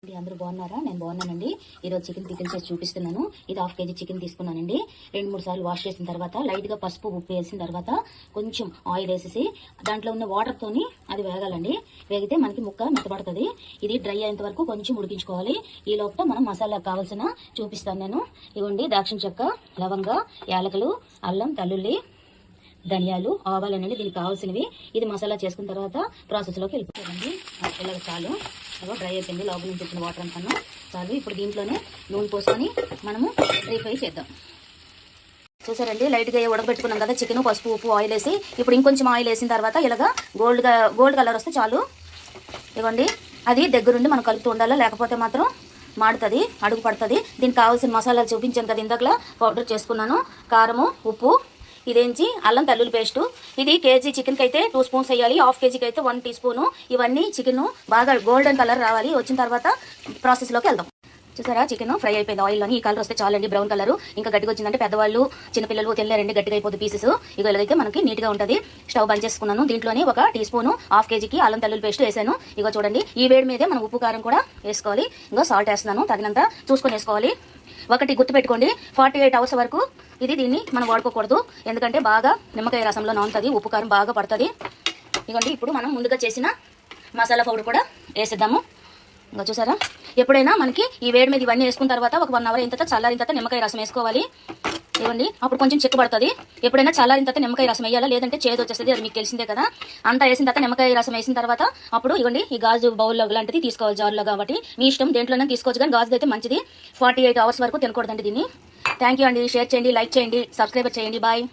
అందరూ బాగున్నారా? నేను బాగున్నానండి. ఈరోజు చికెన్ పికిల్ చేసి చూపిస్తున్నాను. ఇది 1/2 kg చికెన్ తీసుకున్నానండి. 2-3 సార్లు వాష్ చేసిన తర్వాత లైట్ గా పసుపు ఉప్పు వేసిన తర్వాత కొంచెం ఆయిల్ వేసేసి దాంట్లో ఉన్న వాటర్ తోని అది వేగాలండి. వేగితే మనకి ముక్క మెత్తబడుతుంది. ఇది డ్రై అయ్యేంత వరకు కొంచెం ఉడికించుకోవాలి. ఈ లోపల మనం మసాలా కావాల్సిన చూపిస్తాను నేను. ఇవ్వండి దాల్చిన చెక్క, లవంగ, యాలకులు, అల్లం, వెల్లుల్లి, ధనియాలు, ఆవాలనండి దీనికి కావాల్సినవి. ఇది మసాలా చేసుకున్న తర్వాత ప్రాసెస్ లోకి వెళ్ళిపోతుందండి. ఇలాగ చాలు, డ్రై అయిపోయింది. లోపల నుంచి వచ్చిన వాటర్ అంతా చాలు. ఇప్పుడు దీంట్లోనే నూనె పోసుకొని మనము డ్రై ఫ్రై చేద్దాం. చూసారండి, లైట్గా ఉడకబెట్టుకున్నాం కదా చికెన్, పసుపు ఉప్పు ఆయిల్ వేసి. ఇప్పుడు ఇంకొంచెం ఆయిల్ వేసిన తర్వాత ఇలాగా గోల్డ్ కలర్ వస్తే చాలు. ఇవ్వండి, అది దగ్గరుండి మనం కలుపుతూ ఉండాలి, లేకపోతే మాత్రం మాడుతుంది, అడుగు పడుతుంది. దీనికి కావాల్సిన మసాలాలు చూపించాను కదా ఇందాకలా. పౌడర్ చేసుకున్నాను, కారము, ఉప్పు, ఇదేంచి అల్లం వెల్లుల్లి పేస్టు. ఇది కేజీ చికెన్కి అయితే 2 స్పూన్స్ వేయాలి, 1/2 kgకి అయితే 1 టీ స్పూను. ఇవన్నీ చికెన్ బాగా గోల్డెన్ కలర్ రావాలి. వచ్చిన తర్వాత ప్రాసెస్లోకి వెళ్దాం. చూసారా, చికెన్ ఫ్రై అయిపోయింది ఆయిల్లోని. ఈ కలర్ వస్తే చాలండి, బ్రౌన్ కలర్. ఇంకా గట్టిగా వచ్చిందంటే పెద్దవాళ్ళు చిన్నపిల్లలు తినలేరండి, గట్టిగా అయిపోతుంది పీసెస్. ఇక ఇలాగైతే మనకి నీట్గా ఉంటుంది. స్టవ్ బంద్ చేసుకున్నాను. దీంట్లోనే 1 టీ స్పూను 1/2 kgకి అల్లం వెల్లుల్లి పేస్ట్ వేసాను. ఇగో చూడండి, ఈ వేడి మీదే మనం ఉప్పు కారం కూడా వేసుకోవాలి. ఇంకా సాల్ట్ వేస్తున్నాను, తగినంత చూసుకొని వేసుకోవాలి. ఒకటి గుర్తుపెట్టుకోండి, 48 అవర్స్ వరకు దీన్ని మనం వాడుకోకూడదు. ఎందుకంటే బాగా నిమ్మకాయ రసంలో నానుతుంది, ఉప్పు కారం బాగా పడుతుంది. ఇదిగోండి, ఇప్పుడు మనం ముందుగా చేసిన మసాలా పౌడర్ కూడా వేసేద్దాము. ఇంకా చూసారా, ఎప్పుడైనా మనకి ఈ వేడి మీద ఇవన్నీ వేసుకున్న తర్వాత ఒక 1 అవర్ అయిన తర్వాత చల్లారిన తర్వాత నిమ్మకాయ రసం వేసుకోవాలి. ఇవ్వండి, అప్పుడు కొంచెం చిక్కబడుతుంది. ఎప్పుడైనా చల్లారిన తర్వాత నిమ్మకాయ రసం వేయాలా, లేదంటే చేదు వచ్చేస్తుంది, అది మీకు తెలిసిందే కదా. అంతా వేసిన తర్వాత నిమ్మకాయ రసం వేసిన తర్వాత అప్పుడు ఇవ్వండి, ఈ గాజు బౌల్లో లాంటిది తీసుకోవాలి, జారులో. కాబట్టి మీ ఇష్టం, దేంట్లోనే తీసుకోవచ్చు, కానీ గాజు అయితే మంచిది. 48 అవర్స్ వరకు తినకూడదండి దీన్ని. థ్యాంక్ యూ అండి. షేర్ చేయండి, లైక్ చేయండి, సబ్స్క్రైబ్ చేయండి. బాయ్.